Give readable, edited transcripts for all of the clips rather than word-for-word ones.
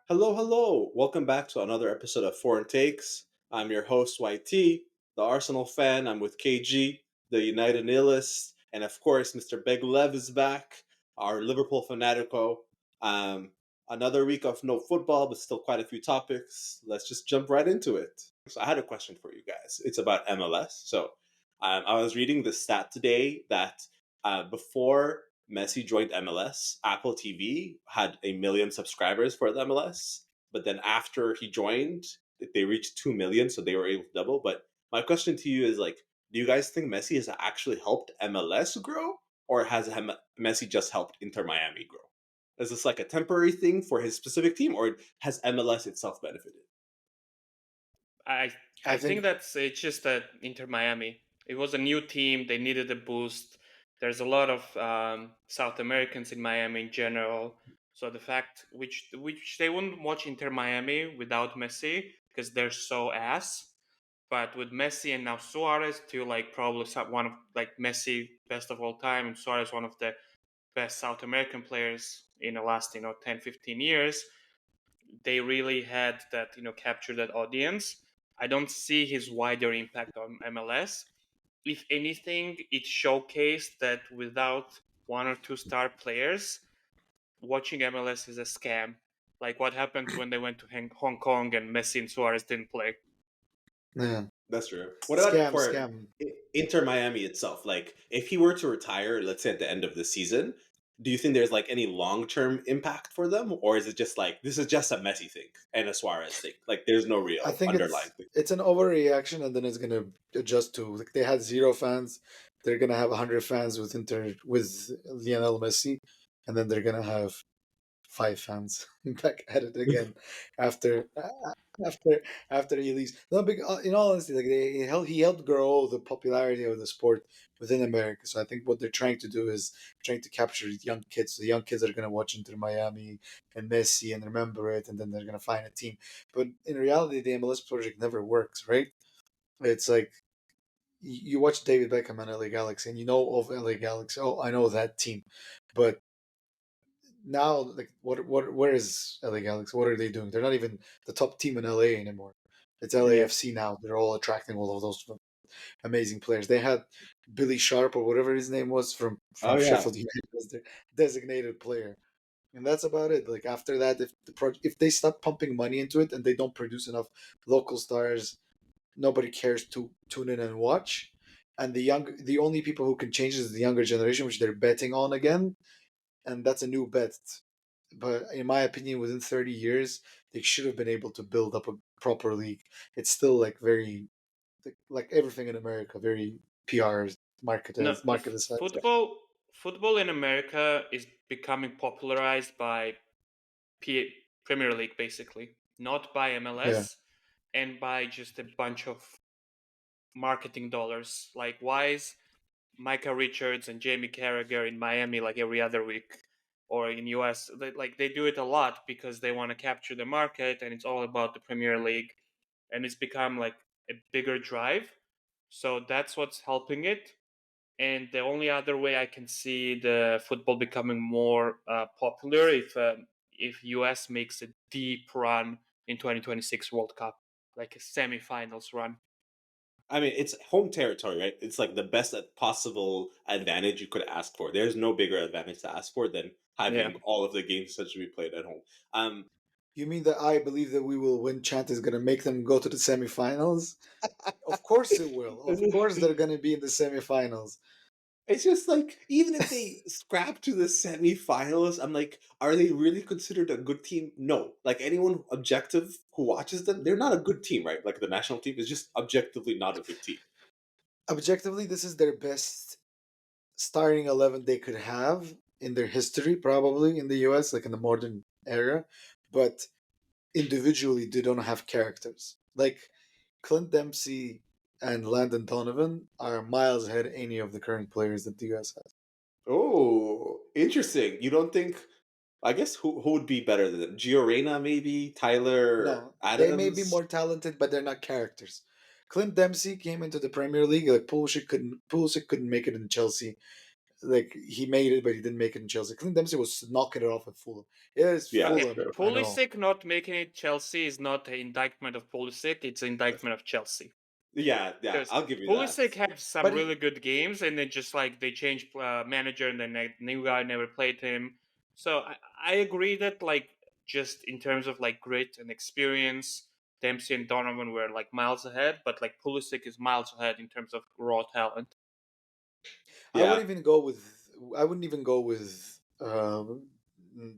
Hello, hello. Welcome back to another episode of Foreign Takes. I'm your host, YT, the Arsenal fan. I'm with KG, the United nihilist. And of course, Mr. Beg Lev is back, our Liverpool fanatico. Um, another week of no football, but still quite a few topics. Let's just jump right into it. So, I had a question for you guys. It's about MLS. I was reading the stat today that before Messi joined MLS, Apple TV had 1 million subscribers for the MLS. But then after he joined, they reached 2 million, so they were able to double. But my question to you is like, do you guys think Messi has actually helped MLS grow, or has Messi just helped Inter Miami grow? Is this like a temporary thing for his specific team, or has MLS itself benefited? I I I think think that's it's just that Inter Miami. It was a new team. They needed a boost. There's a lot of South Americans in Miami in general. So the fact which they wouldn't watch Inter Miami without Messi because they're so ass. But with Messi and now Suarez, to like probably one of like Messi best of all time and Suarez one of the best South American players in the last 10 15 years, they really had that capture that audience. I don't see his wider impact on MLS. If anything, it showcased that without one or two star players, watching MLS is a scam. Like what happened when they went to Hong Kong and Messi and Suarez didn't play. yeah, That's true. What about for scam. Inter Miami itself? Like, if he were to retire, let's say at the end of the season, do you think there's like any long term impact for them, or is it just like this is just a Messi thing and a Suarez thing? Like, there's no I real think underlying thing. it's an overreaction, and then it's gonna adjust to like they had zero fans, they're gonna have 100 fans with Lionel Messi, and then they're gonna have 5 fans back at it again after after after he leaves. No, in all honesty, like he helped grow the popularity of the sport within America. So I think what they're trying to do is trying to capture young kids. So the young kids are going to watch Inter Miami and Messi and remember it, and then they're going to find a team. But in reality, the MLS project never works, right? It's like you watch David Beckham on LA Galaxy, and you know of LA Galaxy. Oh, I know that team, but now like where is LA Galaxy? What are they doing? They're not even the top team in LA anymore. It's Yeah. LAFC now. They're all attracting all of those amazing players. They had Billy Sharp or whatever his name was Oh from yeah. Sheffield United as their designated player. And that's about it. Like after that, if they stop pumping money into it and they don't produce enough local stars, nobody cares to tune in and watch. And the only people who can change is the younger generation, which they're betting on again, and that's a new bet. But in my opinion, within 30 years, they should have been able to build up a proper league. It's still like very like everything in America, very PR No, marketed side. football in America is becoming popularized by Premier League basically, not by Yeah, MLS and by just a bunch of marketing dollars. Like why is Micah Richards and Jamie Carragher in Miami like every other week, or in US they do it a lot because they want to capture the market, and it's all about the Premier League, and it's become like a bigger drive. So that's what's helping it. And the only other way I can see the football becoming more popular if US makes a deep run in 2026 World Cup, like a semifinals run. I mean, it's home territory, right? It's like the best possible advantage you could ask for. There's no bigger advantage to ask for than Yeah. having all of the games essentially played at home. Um, you mean that I believe that we will win? Chant is gonna make them go to the semifinals. Of course it will. Of course they're gonna be in the semifinals. It's just like even if they scrap to the semifinals, I'm like, are they really considered a good team? No. Like anyone objective who watches them, they're not a good team, right? Like the national team is just objectively not a good team. Objectively, this is their best starting 11 they could have in their history, probably in the US, like in the modern era. But individually, they don't have characters. Like Clint Dempsey and Landon Donovan are miles ahead of any of the current players that the US has. Oh, interesting. You don't think? I guess who would be better than them? Gio Reyna, maybe Tyler No, they may be Adams. more talented, but they're not characters. Clint Dempsey came into the Premier League like Pulisic couldn't make it in Chelsea. like he made it, but he didn't make it in Chelsea. Clint Dempsey was knocking it off at Fulham. It is Yeah, Okay, Fulham, true. I know. Pulisic not making it Chelsea is not an indictment of Pulisic; it's an indictment of Chelsea. Yeah, Because I'll give you that. Pulisic had some But really good games, and then just like they changed manager, and then the new guy never played him. So I agree that like just in terms of like grit and experience, Dempsey and Donovan were like miles ahead, but like Pulisic is miles ahead in terms of raw talent. I Yeah, wouldn't even go with I wouldn't even go with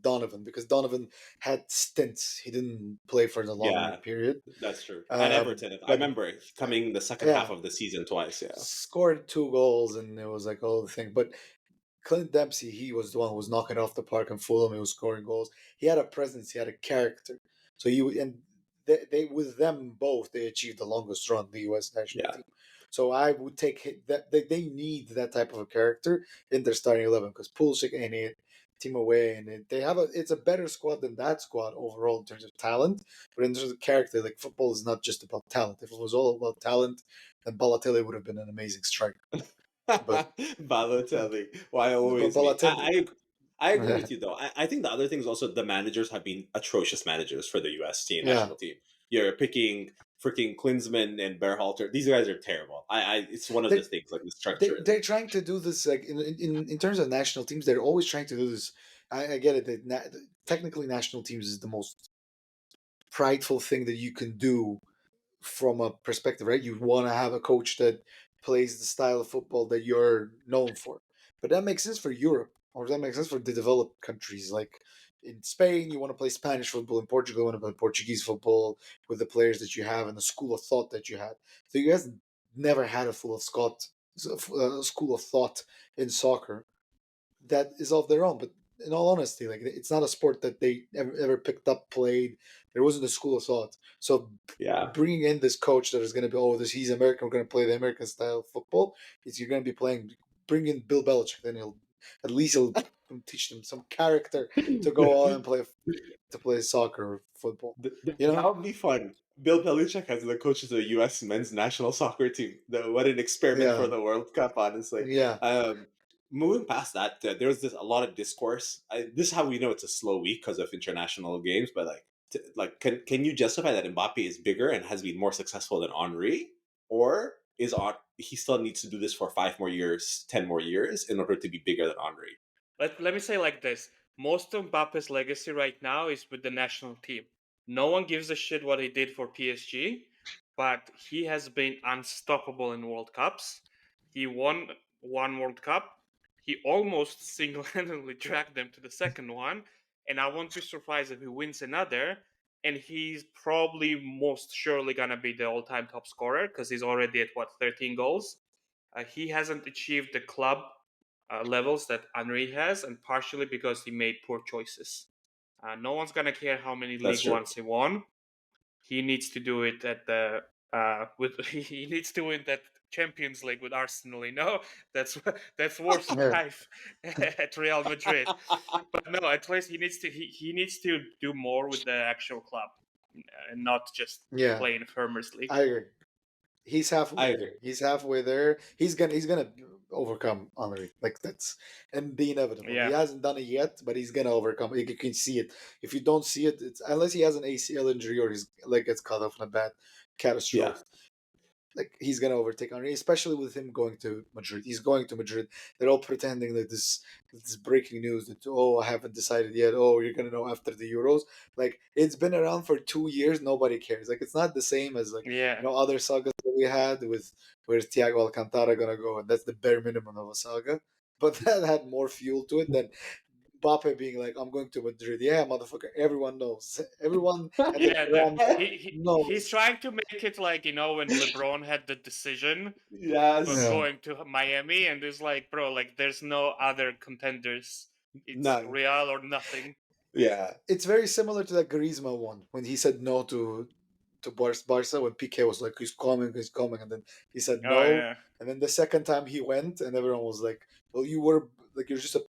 Donovan, because Donovan had stints. He didn't play for the long yeah, period. that's true. At Um, Everton, I but remember coming the second half yeah, of the season twice. Yeah, scored 2 goals, and it was like all the thing. But Clint Dempsey, he was the one who was knocking off the park in Fulham. He was scoring goals. He had a presence. He had a character. So you and they with them both, they achieved the longest run the U.S. national yeah. team. So I would take that they need that type of a character in their starting 11, because Pulisic ain't it, Team Away, and they have it's a better squad than that squad overall in terms of talent, but in terms of character, like football is not just about talent. If it was all about talent, then Balotelli would have been an amazing striker. But Balotelli, why but always me? Balotelli, I agree with you though. I think the other thing is also the managers have been atrocious managers for the U.S. team yeah, national team. You're picking freaking Klinsmann and Berhalter. These guys are terrible. It's one of the they things like the they structure. they're trying to do this like in terms of national teams. They're always trying to do this. I get it. Technically, national teams is the most prideful thing that you can do from a perspective, right? You want to have a coach that plays the style of football that you're known for. But that makes sense for Europe, or that makes sense for the developed countries. Like in Spain, you want to play Spanish football. In Portugal, you want to play Portuguese football with the players that you have and the school of thought that you had. So you guys never had a school of thought in soccer that is of their own. But in all honesty, like it's not a sport that they ever picked up, played. There wasn't a school of thought. So Yeah. bringing in this coach that is going to be, oh, this he's American, we're going to play the American style of football. Is you're going to be playing. Bring in Bill Belichick, then he'll teach them some character to go on and play soccer or football. You That know? would be fun. Bill Belichick as the coach of the U.S. men's national soccer team. What an experiment for Yeah, the World Cup, honestly. yeah, Um, Moving past that, there was a lot of discourse. This is how we know it's a slow week because of international games. But can you justify that Mbappe is bigger and has been more successful than Henri, or he still needs to do this for 5 more years, 10 more years in order to be bigger than Henri? Let me say like this: most of Mbappe's legacy right now is with the national team. No one gives a shit what he did for PSG, but he has been unstoppable in World Cups. He won one World Cup. He almost single-handedly dragged them to the second one, and I won't be surprised if he wins another. And he's probably most surely gonna be the all-time top scorer because he's already at what 13 goals. He hasn't achieved the club levels that Henry has, and partially because he made poor choices. No one's gonna care how many That's League true. Ones he won. He needs to do it at the with he needs to win that Champions League with Arsenal. You know that's worth yeah, life at Real Madrid. But no, at least he needs to do more with the actual club and not just yeah. play in the Farmers League. I agree. He's halfway I there. agree. He's halfway there. He's gonna overcome Henry. Like that's and the inevitable. He Yeah, hasn't done it yet, but he's gonna overcome it. You can see it. If you don't see it, it's unless he has an ACL injury or his leg gets cut off in a bad Yeah. catastrophe. Like he's gonna overtake Henry, especially with him going to Madrid. He's going to Madrid. They're all pretending that this breaking news that, oh, I haven't decided yet. Oh, you're gonna know after the Euros. Like it's been around for 2 years. Nobody cares. Like it's not the same as like yeah. other sagas that we had with where's Thiago Alcantara gonna go, and that's the bare minimum of a saga. But that had more fuel to it than Mbappe being like, I'm going to Madrid. Yeah, motherfucker. Everyone knows. Everyone at the Yeah, ground he's knows. trying to make it like when LeBron had the decision for Yes. Yeah. going to Miami, and there's like, bro, like there's no other contenders. It's None. Real or nothing. Yeah. It's very similar to that Griezmann one when he said no to Barca when Piqué was like he's coming, and then he said Oh no, yeah, and then the second time he went, and everyone was like, "Well, you were like you're just a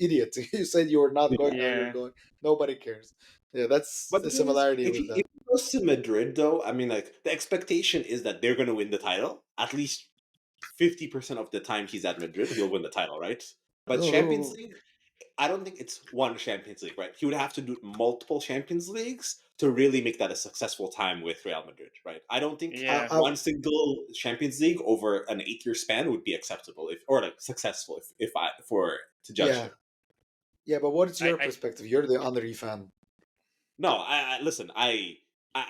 idiot. You said you were not going, now you're yeah. going. Nobody cares." Yeah, that's But the the thing is, similarity if with he that. goes to Madrid, though, I mean, like the expectation is that they're going to win the title. At least 50% of the time he's at Madrid, he'll win the title, right? But Champions Who? League, I don't think it's one Champions League, right? He would have to do multiple Champions Leagues to really make that a successful time with Real Madrid, right? I don't think I, Yeah. I, one single Champions League over an 8-year span would be acceptable, if or like successful, if I for to judge yeah, him. yeah. But what's your I perspective? You're the Henry fan. No, listen. I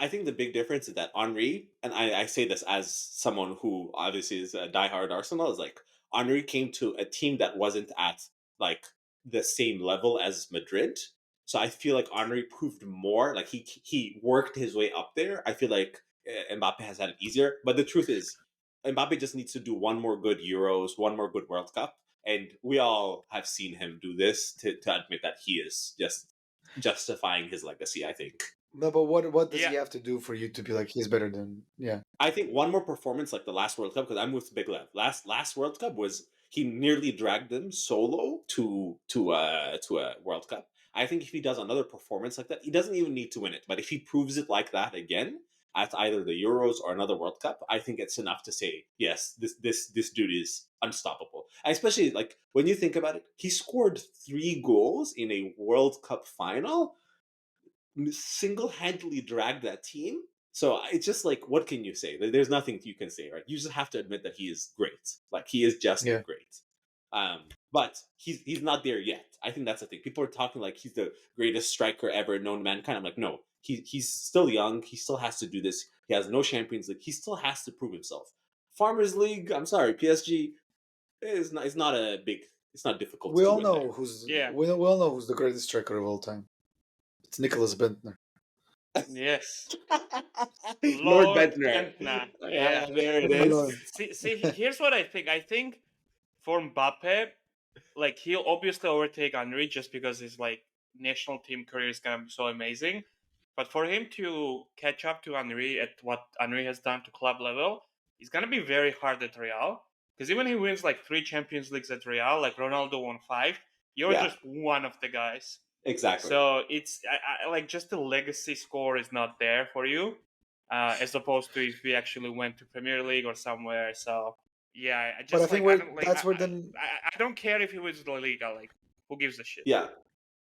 think the big difference is that Henri, and I say this as someone who obviously is a diehard Arsenal, is like Henri came to a team that wasn't at like the same level as Madrid. So I feel like Henri proved more. Like he worked his way up there. I feel like Mbappe has had it easier. But the truth is, Mbappe just needs to do one more good Euros, one more good World Cup, and we all have seen him do this to admit that he is just justifying his legacy, I think. No, but what does yeah. he have to do for you to be like he's better than? Yeah, I think one more performance like the last World Cup, because I'm with Big Lev. Last World Cup was he nearly dragged them solo to a World Cup. I think if he does another performance like that, he doesn't even need to win it. But if he proves it like that again at either the Euros or another World Cup, I think it's enough to say yes, this dude is unstoppable. Especially like when you think about it, he scored 3 goals in a World Cup final, single-handedly dragged that team. So it's just like, what can you say? There's nothing you can say, right? You just have to admit that he is great. Like he is just yeah. great. But he's not there yet. I think that's the thing. People are talking like he's the greatest striker ever known to mankind. I'm like, no, he's still young. He still has to do this. He has no Champions League. He still has to prove himself. Farmers League, I'm sorry, PSG is not a big. It's not difficult We to all win know there. who's Yeah. we all know who's the greatest striker of all time. It's Nicholas Bentner. Yes. Lord Lord Bentner. Bentner. Yeah. Yeah, there it Lord. is. See, here's what I think. I think for Mbappe, like he'll obviously overtake Henry just because his like national team career is gonna be so amazing. But for him to catch up to Henry at what Henry has done to club level, it's gonna be very hard at Real. Because even he wins like 3 Champions Leagues at Real, like Ronaldo won 5, you're Yeah, just one of the guys. exactly. So it's like just the legacy score is not there for you, as opposed to if we actually went to Premier League or somewhere. So yeah, I But I just think like I we're don't like that's where the I don't care if he wins La Liga. Like who gives a shit? Yeah, but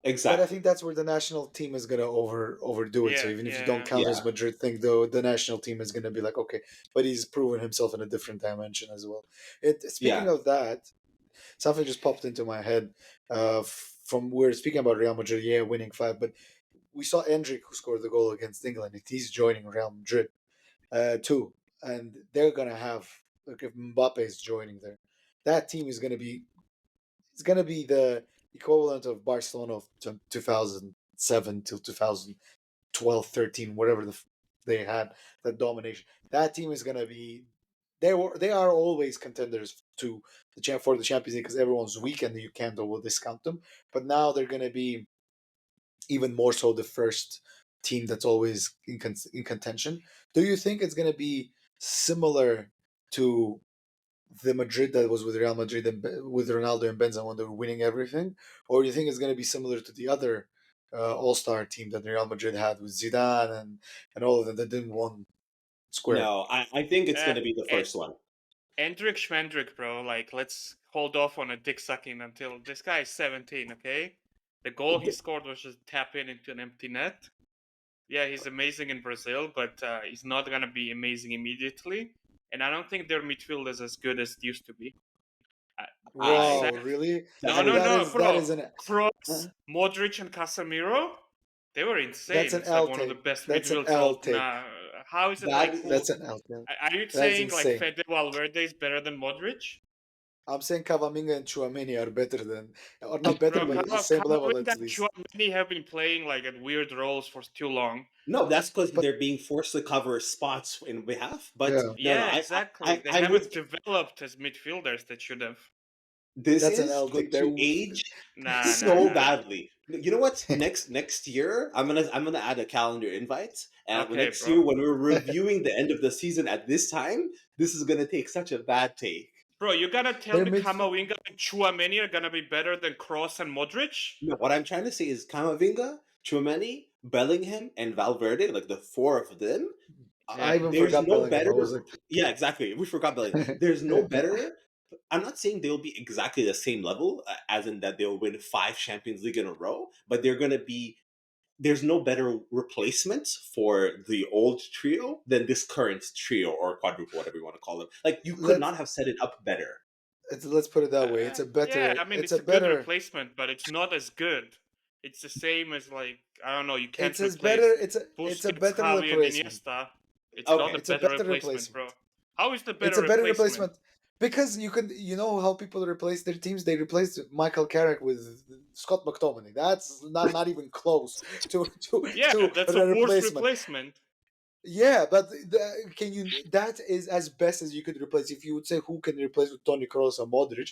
I exactly. think that's where the national team is gonna overdo it. So Yeah, even if you don't yeah, count his Yeah, Madrid thing, though, the national team is gonna be like, okay, but he's proven himself in a different dimension as well. Speaking yeah. of that, something just popped into my head. From we're speaking about Real Madrid, yeah, winning 5, but we saw Endrick who scored the goal against England. He's joining Real Madrid too, and they're gonna have like if Mbappe is joining there, that team is gonna be it's gonna be the equivalent of Barcelona of 2007 till 2012, 13, whatever they had that domination. That team is gonna be they are always contenders to for the Champions League because everyone's weak and you can't double discount them. But now they're gonna be even more so the first team that's always in contention. Do you think it's going to be similar to the Madrid that was with Real Madrid and with Ronaldo and Benzema when they were winning everything, or do you think it's going to be similar to the other all-star team that Real Madrid had with Zidane and all of them that didn't won square? No, I think it's uh, going to be the uh, first one. Endrick Schmendrick, bro. Like let's hold off on a dick sucking until this guy is 17. Okay, the goal he scored was just tap in into an empty net. Yeah, he's amazing in Brazil, but he's not gonna be amazing immediately. And I don't think their midfield is as good as it used to be. I Wow, Sad. really? No, that no, is no, That bro. is an Kroos, Modric, and Casemiro, they were that's insane. an It's like L one of the take. best That's an midfields. L All take. nah. How is it that like? Who That's an L take. are you That's saying? Like insane. Fede Valverde is better than Modric? I'm saying Cavaminga and Chouameni are better than, or not better, Bro, but at the same level Camavinga at and least. Tchouaméni have been playing like at weird roles for too long. no. That's because But they're being forced to cover spots in behalf. But yeah, no, no. Yeah, exactly. They I'm with. haven't developed as midfielders that should have. This that's an is L going take. to age Nah, nah, so nah, nah. badly. You know what? Next year, I'm gonna add a calendar invite, and Okay, next year bro. when we're reviewing the end of the season at this time, this is gonna take such a bad take. Bro, you gotta tell Their me mid, Camavinga and Chouameni are gonna be better than Kroos and Modric? No, what I'm trying to say is Camavinga, Tchouameni, Bellingham, and Valverde, like the four of them. I Yeah. even There's forgot no Bellingham. I better. was like, Yeah, exactly. We forgot Bellingham. There's no better I'm not saying they'll be exactly the same level, as in that they'll win 5 Champions League in a row, but they're going to be. There's no better replacement for the old trio than this current trio or quadruple, whatever you want to call them. Like you could let's not have set it up better. let's put it that way. Yeah, I mean It's it's a a good better replacement, but it's not as good. It's the same as like I don't know. You can't it's as better replace it's a Busquets, better Xavi, and replacement. Iniesta. It's not a Okay, It's a better better replacement, replacement. bro. How is the It's better a better replacement? replacement because you know how people replace their teams. They replaced Michael Carrick with Scott McTominay. That's not even close Yeah, to that's a a worse replacement. replacement. Yeah, but can you? That is as best as you could replace. If you would say who can replace with Toni Kroos or Modric,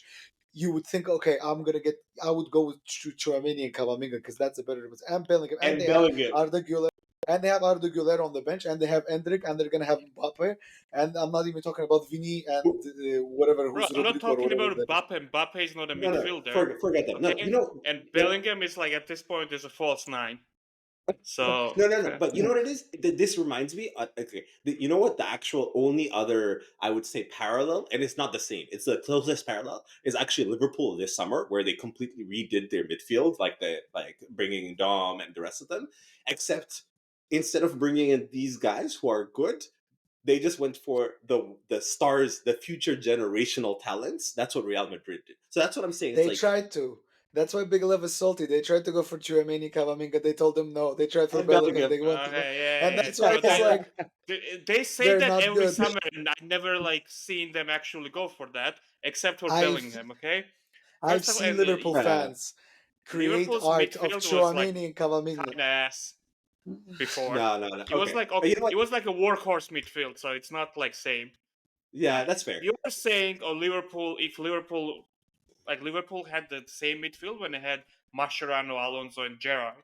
you would think, okay, I would go with Chouameni and Cavaminga because that's a better replacement. And Bellingham, and and they have Bellingham. Arda Güler, and they have Arda Güler on the bench, and they have Endrick, and they're gonna have Mbappe, and I'm not even talking about Vini and whatever Bro, who's I'm not Rodrigo or talking whatever about that is. Mbappe. Mbappe is not a No, no, midfielder, forget them. No, okay? And you know, Bellingham is like at this point is a false nine. no, So no, no. But you know what it is? This reminds me. Okay, you know what? The actual only other I would say parallel, and it's not the same. It's the closest parallel is actually Liverpool this summer, where they completely redid their midfield, like bringing Dom and the rest of them. Except instead of bringing in these guys who are good, they just went for the stars, the future generational talents. That's what Real Madrid did. So that's what I'm saying. It's They like tried to. That's why Big Love is salty. They tried to go for Chouameni, Cavaminga. They told them no. They tried for and Bellingham. Bellingham. They went to, okay, and yeah, yeah. that's why So it's like they say they're that not every good. summer, and I never like seen them actually go for that, except for I've Bellingham. Okay, I've first of all, seen Liverpool No, no, no, fans create Liverpool's art of midfield was like Chouameni and Cavaminga. kind of ass before. no, no, no. It was Okay, like but you know it what? was like a workhorse midfield, so it's not like same. Yeah, that's fair. You were saying, oh, Liverpool, if Liverpool like Liverpool had the same midfield when they had Mascherano, Alonso, and Gerrard.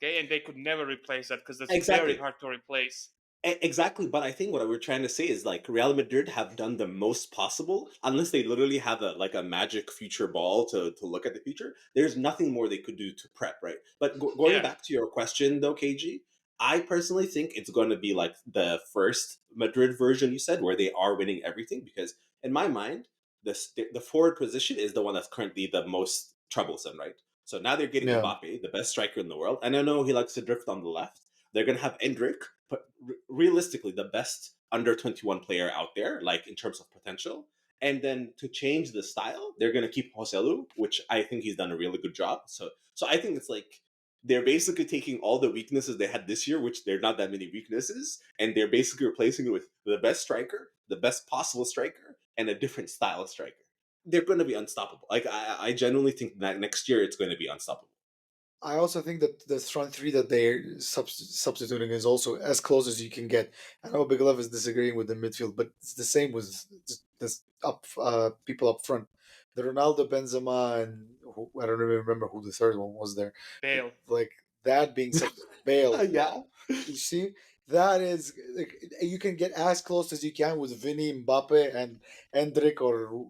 Okay, and they could never replace that because that's very Exactly. hard to replace. Exactly, but I think what we're trying to say is like Real Madrid have done the most possible, unless they literally have a magic future ball to look at the future. There's nothing more they could do to prep, right? But going Yeah, back to your question though, KG, I personally think it's going to be like the first Madrid version you said, where they are winning everything. Because in my mind, the forward position is the one that's currently the most troublesome, right? So now they're getting Yeah, Mbappe, the best striker in the world, and I know he likes to drift on the left. They're going to have Endrick, but realistically the best under 21 player out there, like in terms of potential. And then to change the style, they're going to keep Joselu, which I think he's done a really good job. So I think it's like they're basically taking all the weaknesses they had this year, which they're not that many weaknesses, and they're basically replacing it with the best striker, the best possible striker, and a different style of striker. They're going to be unstoppable. Like I genuinely think that next year it's going to be unstoppable. I also think that the front three that they're substituting is also as close as you can get. I know Big Love is disagreeing with the midfield, but it's the same with this up people up front. The Ronaldo, Benzema, and I don't even remember who the third one was there. Bale. Like that being Bale. Yeah, You see, that is like, you can get as close as you can with Vinny, Mbappe, and Endrick, or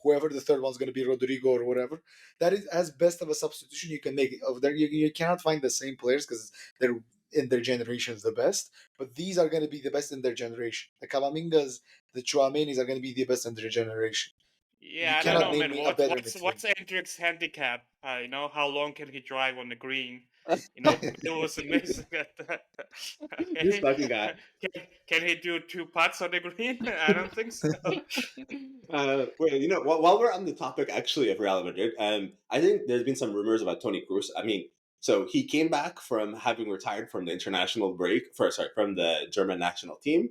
whoever the third one's going to be, Rodrigo or whatever. That is as best of a substitution you can make. Of there, you cannot find the same players because they're in their generations the best. But these are going to be the best in their generation. The Cavamingas, the Chouamenis are going to be the best in their generation. You Yeah, I don't cannot know, yeah. name man. me a better What's midfield. Hendrick's handicap? How long can he drive on the green? Bale was amazing at that. This Okay, fucking guy. can he do two putts on the green? I don't think so. Well, while we're on the topic actually of Real Madrid, I think there's been some rumors about Toni Kroos. I mean, so he came back from having retired from the international break, from the German national team.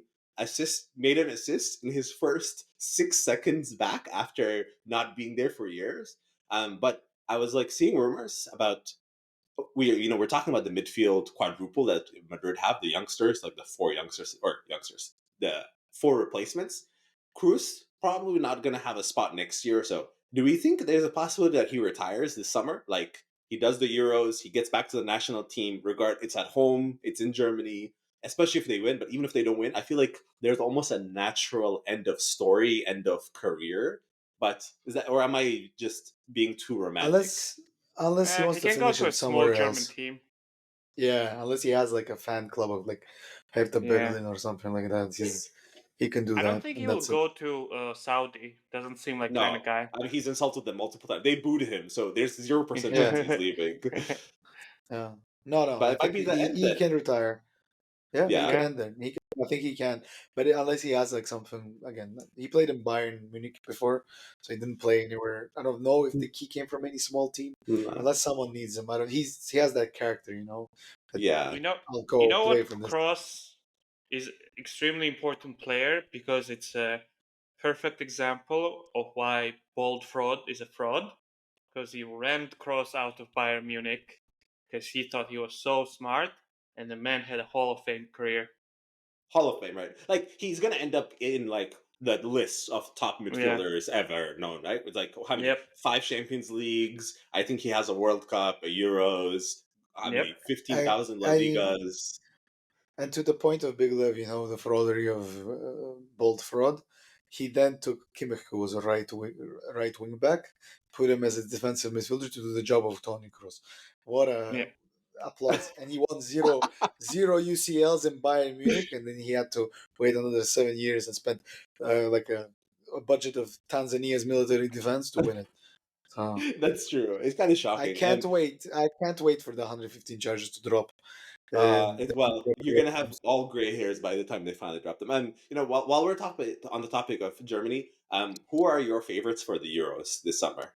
Made an assist in his first 6 seconds back after not being there for years. But I was like seeing rumors about we're talking about the midfield quadruple that Madrid have, the youngsters, like the four replacements. Cruz probably not going to have a spot next year. So, do we think there's a possibility that he retires this summer? Like he does the Euros, he gets back to the national team. It's at home, it's in Germany, especially if they win. But even if they don't win, I feel like there's almost a natural end of story, end of career. But is that, or am I just being too romantic? unless unless he He wants to can go finish to a it small somewhere German else. team. Yeah, unless he has like a fan club of like Hertha Yeah. Berlin or something like that. he can do I don't that, think he and will that's it. go to Saudi. Doesn't seem like kind of No, guy. I mean he's insulted them multiple times. They booed him, so there's 0% chance Yeah, he's leaving. yeah. No, But I it might think be the end he then. can retire. Yeah, he can Yeah. yeah. end there. I think he can, but unless he has like something again. He played in Bayern Munich before, so he didn't play anywhere. I don't know if he came from any small team, Mm, unless someone needs him. I don't. He has that character, That yeah. You know, I'll you go know play what? for this. Cross is extremely important player because it's a perfect example of why bold fraud is a fraud. Because he rammed Cross out of Bayern Munich because he thought he was so smart, and the man had a Hall of Fame career. Hall of Fame, right? Like he's gonna end up in like the list of top Yeah. midfielders ever known, right? It's like how many? Yep. 5 Champions Leagues. I think he has a World Cup, a Euros. How Yep. many? fifteen I, thousand La I Ligas. And to the point of Big Lev, the fraudery of bold fraud, he then took Kimmich, who was a right wing back, put him as a defensive midfielder to do the job of Toni Kroos. What a Yeah. applause! And he won zero UCLs in Bayern Munich, and then he had to wait another 7 years and spend like a budget of Tanzania's military defense to win it. So That's true. It's kind of I shocking. can't And wait. I can't wait for the 115 charges to drop. And well, you're gonna have all gray hairs by the time they finally drop them. And while we're talking on the topic of Germany, who are your favorites for the Euros this summer?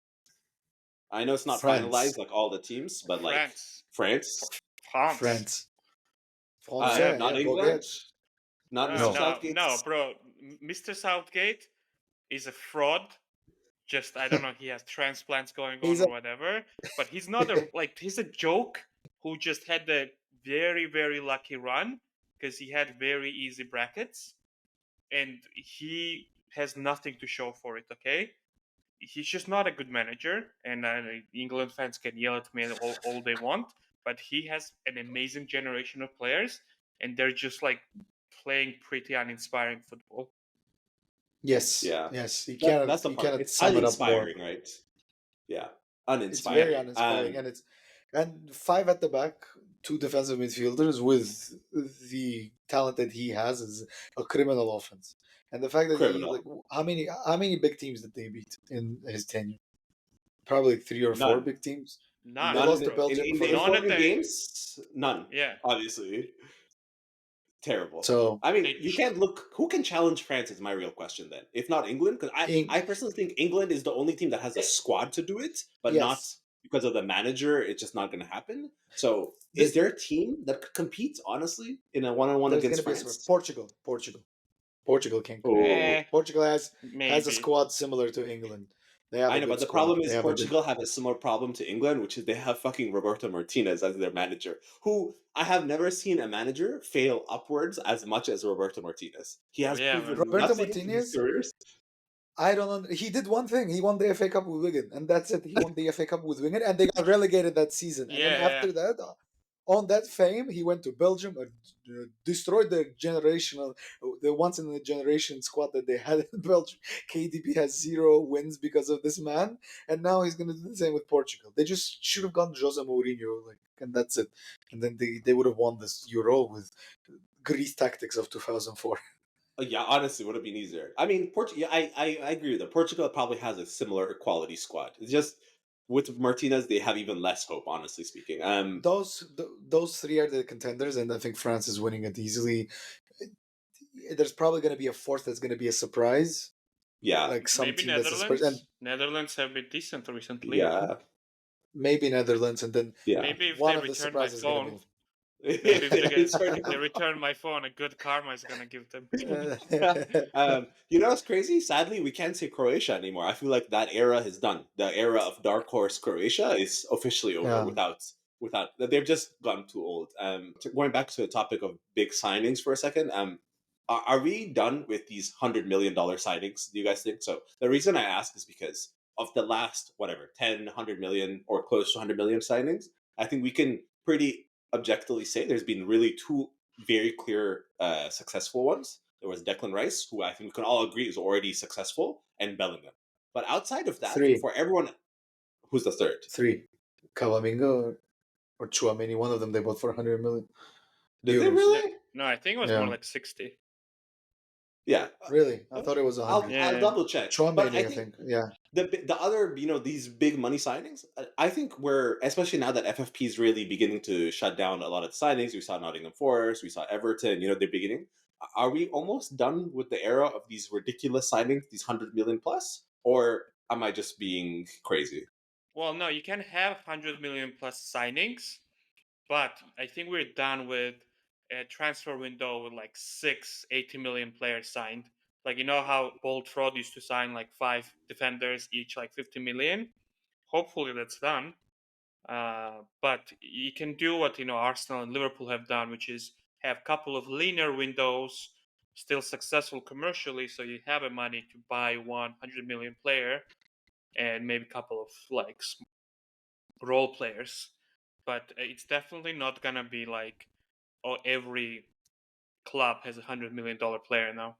I know it's not France, finalized like all the teams, but like France. France, France. France. Yeah. Français, not yeah, England, baguette. not No, Mr. No, no, no, Southgate's. bro. Mr. Southgate is a fraud. Just I don't know. He has transplants going on he's or whatever. But he's not a he's a joke who just had the very very lucky run because he had very easy brackets and he has nothing to show for it. Okay, he's just not a good manager, and England fans can yell at me all they want, but he has an amazing generation of players, and they're just like playing pretty uninspiring football. yes, Yeah, yes. You that's cannot the you part. cannot It's sum it up more. uninspiring, right? Yeah, It's very uninspiring. uninspiring, and five at the back, two defensive midfielders with the talent that he has is a criminal offense. And the fact that he like Criminal. how many big teams did they beat in his tenure? Probably three or four None. big teams. They None, None lost to in, bro. in, Belgium in for the the None of important the games. None, yeah. obviously. Terrible. so I mean, They you can't look. Who can challenge France? Is my real question then. If not England, because in I personally think England is the only team that has a squad to do it, but not yes, because of the manager. It's just not going to happen. So, is the, there a team that could compete honestly in a one-on-one there's going against to be a surprise. France? Portugal can compete. Oh, eh Portugal has a maybe. squad similar to England. They have I a know, but good the squad. problem They is have a good. Portugal have a similar problem to England, which is they have fucking Roberto Martinez as their manager, who I have never seen a manager fail upwards as much as Roberto Martinez. He has Yeah, man. proven Roberto nothing in his Martinez. careers. I don't. He did one thing. He won the FA Cup with Wigan, and that's it. He won the FA Cup with Wigan, and they got relegated that season. And then Yeah, yeah. after that, on that fame, he went to Belgium and destroyed the once in a generation squad that they had in Belgium. KDB has 0 wins because of this man, and now he's going to do the same with Portugal. They just should have gone Jose Mourinho, and that's it. And then they would have won this Euro with Greece tactics of 2004. Yeah, honestly, would have been easier. I mean, yeah, I agree with that. Portugal probably has a similar quality squad. It's just with Martinez, they have even less hope, honestly speaking. Those three are the contenders, and I think France is winning it easily. There's probably going to be a fourth that's going to be a surprise, Yeah, like some Maybe team that's a surprise, and Netherlands. Netherlands have been decent recently. yeah, maybe Netherlands, and then yeah. Maybe if one they of the return my surprises is going phone, to maybe if It's hard they to return my phone, a good karma is gonna give them. be. what's crazy? Sadly, we can't say Croatia anymore. I feel like that era is done. The era of dark horse Croatia is officially over. Yeah, Without they've just gone too old. Going back to the topic of big signings for a second. Are we done with these $100 million signings? Do you guys think so? The reason I ask is because of the last whatever 10, 100 million or close to 100 million signings. I think we can pretty objectively say there's been really two very clear successful ones. There was Declan Rice, who I think we can all agree is already successful, and Bellingham. But outside of that, three, for everyone, who's the third? three, Cavaminga or Chouameni, one of them. They bought for 100 million Did they euros. No, really? no, I think it was more Yeah, like 60. Yeah. Really? I thought it was I'll 100. I'll Yeah. double check. But I Chouameni, I think think. Yeah. the other, these big money signings, I think we're, especially now that FFP is really beginning to shut down a lot of the signings. We saw Nottingham Forest, we saw Everton. They're beginning. Are we almost done with the era of these ridiculous signings, these 100 million plus, or am I just being crazy? Well, no, you can have 100 million plus signings, but I think we're done with a transfer window with like 80 million players signed. Like, you know how Bold Fraud used to sign like five defenders, each like 50 million? Hopefully that's done. But you can do what Arsenal and Liverpool have done, which is have a couple of leaner windows, still successful commercially, so you have the money to buy 100 million player and maybe a couple of like role players. But it's definitely not gonna be like, oh, every club has $100 million player now.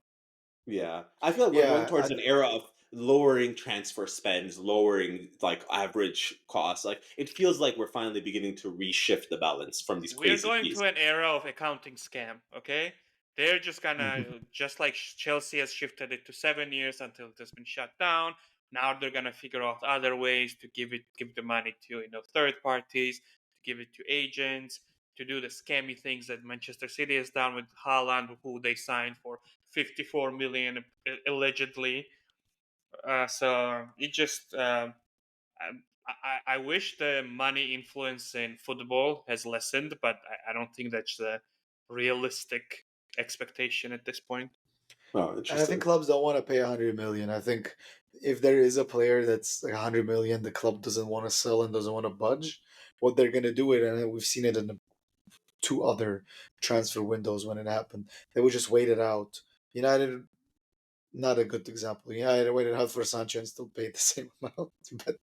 Yeah, I feel like we're going Yeah. towards an era of lowering transfer spends, lowering like average costs. Like it feels like we're finally beginning to reshift the balance from these We're crazy going fees. to an era of accounting scam. Okay, they're just gonna, just like Chelsea has shifted it to 7 years until it has been shut down. Now they're gonna figure out other ways to give the money to third parties, to give it to agents, to do the scammy things that Manchester City has done with Haaland, who they signed for 54 million allegedly. So it just I wish the money influence in football has lessened, but I don't think that's a realistic expectation at this point. Oh, And I think interesting. clubs don't want to pay 100 million. I think if there is a player that's like 100 million, the club doesn't want to sell and doesn't want to budge. What they're gonna do it, and we've seen it in the two other transfer windows when it happened. They would just wait it out. United, not a good example. United waited out for Sancho and still paid the same amount, but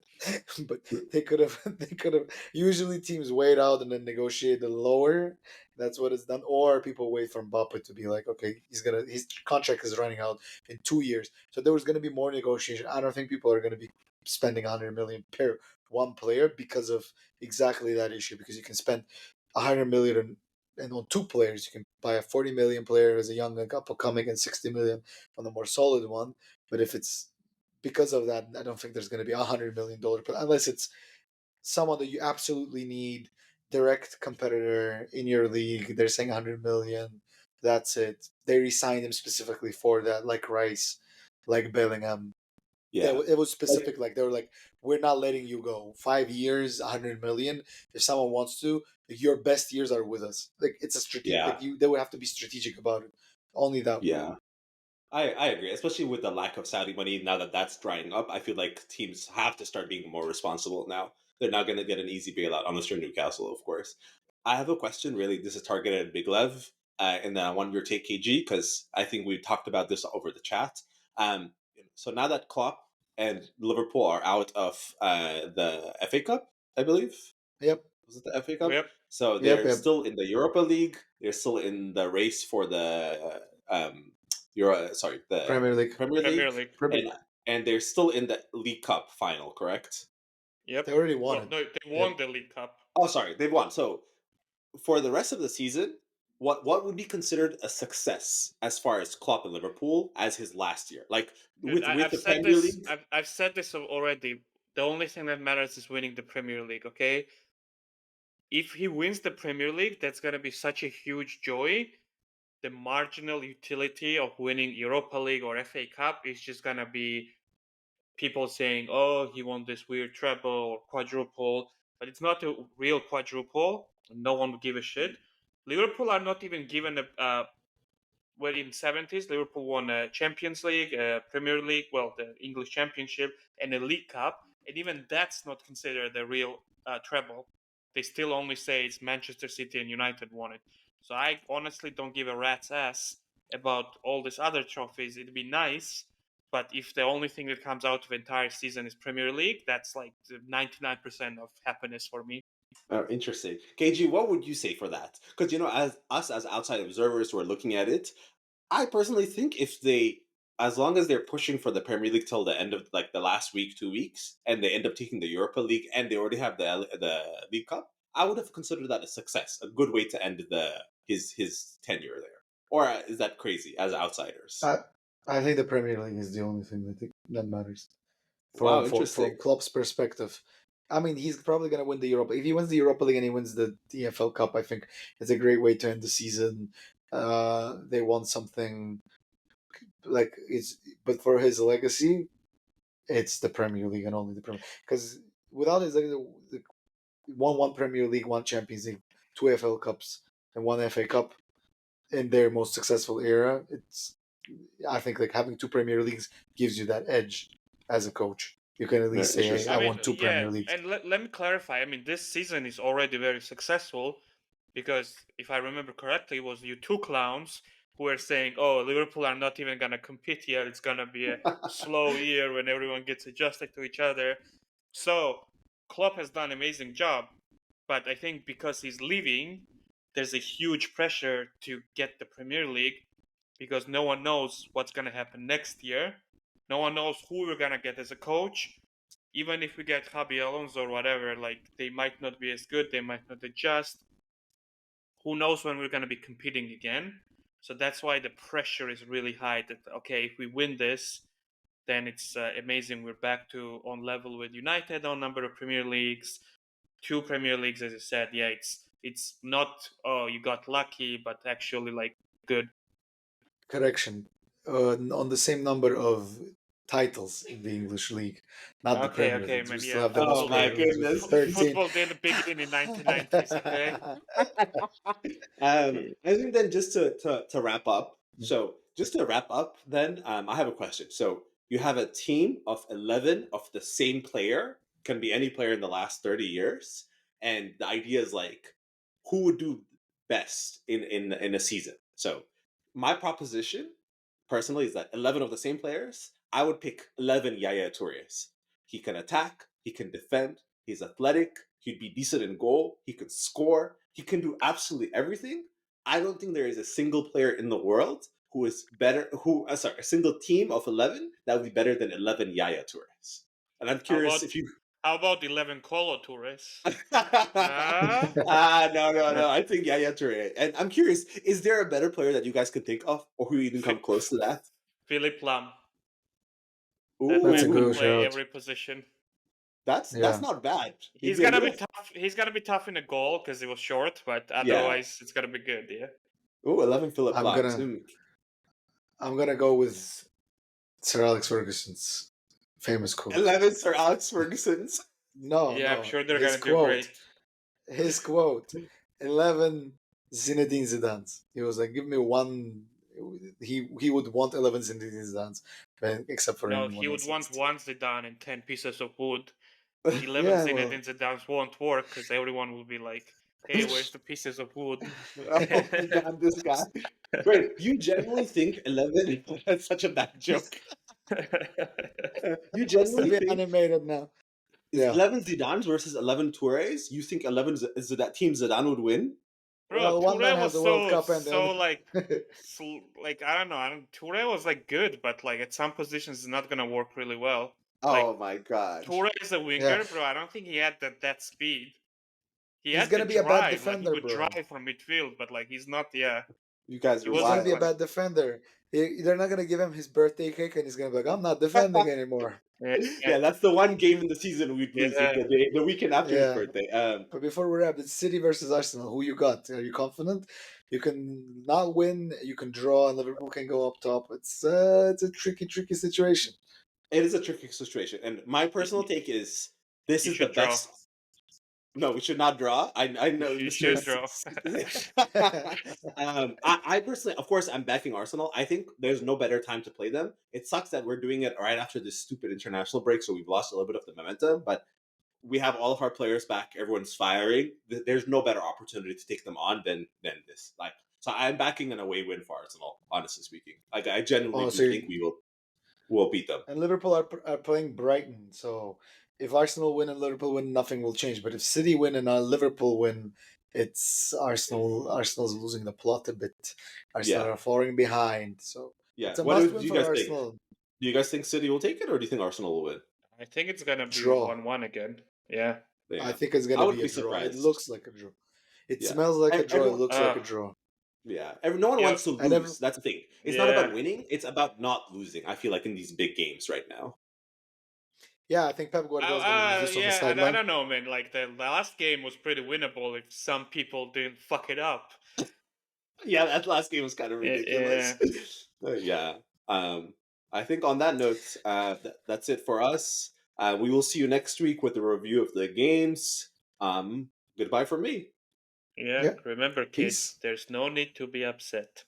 but they could have. Usually teams wait out and then negotiate the lower. That's what it's done. Or people wait for Mbappe to be like, okay, his contract is running out in 2 years, so there was gonna be more negotiation. I don't think people are gonna be spending 100 million per one player because of exactly that issue. Because you can spend 100 million and on two players, you can buy a 40 million player as a young up and coming and 60 million on the more solid one. But if it's because of that, I don't think there's going to be $100 million, but unless it's someone that you absolutely need, direct competitor in your league. They're saying 100 million. That's it. They re-signed him specifically for that, like Rice, like Bellingham. Yeah. It was specific. Like they were like, we're not letting you go. 5 years, 100 million. If someone wants to, your best years are with us. Like it's a strategic. Yeah. Like they would have to be strategic about it. Only that way. Yeah. I agree, especially with the lack of Saudi money. Now that that's drying up, I feel like teams have to start being more responsible now. They're not going to get an easy bailout unless you're Newcastle, of course. I have a question, really. This is targeted at Big Lev, and then I want your take, KG, because I think we've talked about this over the chat. So now that Klopp and Liverpool are out of the FA Cup, I believe, Yep. was it the FA Cup? Yep. So Yep. they're Yep. still in the Europa League. They're still in the race for the the Premier League. Premier Premier League, League. Premier. and they're still in the League Cup final, correct? They Yep. already won Well, it. no, they Yep. won the League Cup. Oh, sorry, they've won. So for the rest of the season, what would be considered a success as far as Klopp and Liverpool as his last year? Like Dude, with I've the said Premier this. League? I've said this already. The only thing that matters is winning the Premier League. Okay, if he wins the Premier League, that's gonna be such a huge joy. The marginal utility of winning Europa League or FA Cup is just gonna be people saying, "Oh, he won this weird treble or quadruple," but it's not a real quadruple. No one would give a shit. Liverpool are not even given a well, in '70s, Liverpool won a Champions League, a Premier League, well, the English Championship, and a League Cup, and even that's not considered a real treble. They still only say it's Manchester City and United won it. So I honestly don't give a rat's ass about all these other trophies. It'd be nice, but if the only thing that comes out of the entire season is Premier League, that's like 99% of happiness for me. Oh, interesting. KG, what would you say for that? Because as us as outside observers who are looking at it, I personally think if as long as they're pushing for the Premier League till the end of like the last week, 2 weeks, and they end up taking the Europa League, and they already have the League Cup, I would have considered that a success, a good way to end his tenure there. or is that crazy as outsiders? I I think the Premier League is the only thing that matters Wow, from interesting. Klopp's perspective. I mean, he's probably going to win the Europa. If he wins the Europa League and he wins the EFL Cup, I think it's a great way to end the season. They won something like it's, but for his legacy, it's the Premier League and only the Premier. Because without his the one Premier League, one Champions League, two FL Cups, and one FA Cup in their most successful era, it's I think like having two Premier Leagues gives you that edge as a coach. You can at Yeah, least say, "Hey, I I interesting. mean, won two yeah, Premier Leagues." and let me clarify. I mean, this season is already very successful because if I remember correctly, it was you two clowns who were saying, "Oh, Liverpool are not even gonna compete yet. It's gonna be a slow year when everyone gets adjusted to each other." So Klopp has done an amazing job, but I think because he's leaving, there's a huge pressure to get the Premier League because no one knows what's gonna happen next year. No one knows who we're gonna get as a coach. Even if we get Javi Alonso or whatever, like they might not be as good, they might not adjust. Who knows when we're going to be competing again? So that's why the pressure is really high. That okay, if we win this, then it's amazing. We're back to on level with United on number of Premier Leagues, two Premier Leagues, as I said. Yeah, it's not oh you got lucky, but actually like good. Correction, on the same number of titles in the English league, not the Premier Okay, Leagues. We man. still Yeah, have the Oh most football. my Premier Leagues with goodness. 13. Football didn't begin in 1990s. Okay. I think then just to wrap up. So just to wrap up, then I have a question. So you have a team of 11 of the same player, can be any player in the last 30 years, and the idea is like who would do best in a season. So my proposition personally is that 11 of the same players. I would pick 11 Yaya Toures. He can attack, he can defend, he's athletic, he'd be decent in goal, he can score, he can do absolutely everything. I don't think there is a single player in the world who is better, a single team of 11 that would be better than 11 Yaya Toures. And I'm How curious about if you. 11 Colo Toures? No. I think Yaya Toure. And I'm curious, is there a better player that you guys could think of or who even come close to that? Philip Lahm. That That's a man can good Ooh, play shout. every position. that's Yeah, not bad. He'd He's be a gonna be little. tough. He's gonna be tough in a goal because he was short, but Yeah. otherwise it's gonna be good. Yeah. Ooh, 11 Philip I'm Lams. gonna Mm. I'm gonna go with Sir Alex Ferguson's famous quote. 11 Sir Alex Ferguson's. No, Yeah, I'm no, sure they're his gonna do quote. great. His quote. 11 Zinedine Zidane's. He was like, give me one. He would want 11 Zinedine Zidane's, except for No, anyone he would else. want one Zidane and 10 pieces of wood. 11 Yeah, well, Zinedine Zidanes won't work because everyone will be like, "Hey, where's the pieces of wood?" Oh my god, this guy. Wait, you genuinely think 11? That's such a bad joke. You has to genuinely be think animated now. is Yeah. 11 Zidane's versus 11 Toures? You think 11 is that team Zidane would win? Bro, Well, one man Toure has was the World so Cup and the so like other. like I don't know. Toure was like good, but like at some positions it's not gonna work really well. Like Oh my god. Toure is a Yeah. winger, bro. I don't think he had that speed. He He's had the going to be a bad drive, like he defender, would bro. drive from midfield, but like he's not. Yeah, You guys he are He's going to wasn't be a wild. like. bad defender. They're not going to give him his birthday cake and he's going to be like, I'm not defending anymore. Yeah, Yeah, that's the one game in the season we'd lose yeah. the weekend after his Yeah. birthday. But before we wrap, it's City versus Arsenal. Who you got? Are you confident? You can not win. You can draw, and Liverpool can go up top. It's a tricky situation. It is a tricky situation, and my personal You, take is this you is the should draw. best. No, we should not draw. I know, You Mister. should draw. I personally, of course, I'm backing Arsenal. I think there's no better time to play them. It sucks that we're doing it right after this stupid international break, so we've lost a little bit of the momentum. But we have all of our players back. Everyone's firing. There's no better opportunity to take them on than this. Like, so I'm backing an away win for Arsenal. Honestly speaking, like I genuinely Oh, do think we will beat them. and Liverpool are playing Brighton. So if Arsenal win and Liverpool win, nothing will change. But if City win and Liverpool win, it's Arsenal. Arsenal's losing the plot a bit. Arsenal Yeah, are falling behind. So yeah. it's a What must do win you for guys think? Arsenal. Do you guys think City will take it, or do you think Arsenal will win? I think it's gonna be Draw. 1-1 again. Yeah. I Yeah, think it's I gonna be wouldn't a be draw. It surprised. looks like a draw. It Yeah, smells like a draw. It everyone. looks like Uh, a draw. Yeah, no one Yeah, wants to I never. lose. That's the thing. It's not about yeah. winning. It's about not losing. I feel like in these big games right now. Yeah, I think Pep Guardiola is going to use this on the Yeah, I sideline. don't know, man. Like the last game was pretty winnable if some people didn't fuck it up. Yeah, that last game was kind of Yeah, ridiculous. Yeah. Um, I think on that note, that's it for us. We will see you next week with a review of the games. Goodbye from me. yeah. Yeah, Remember, kids, peace. there's no need to be upset.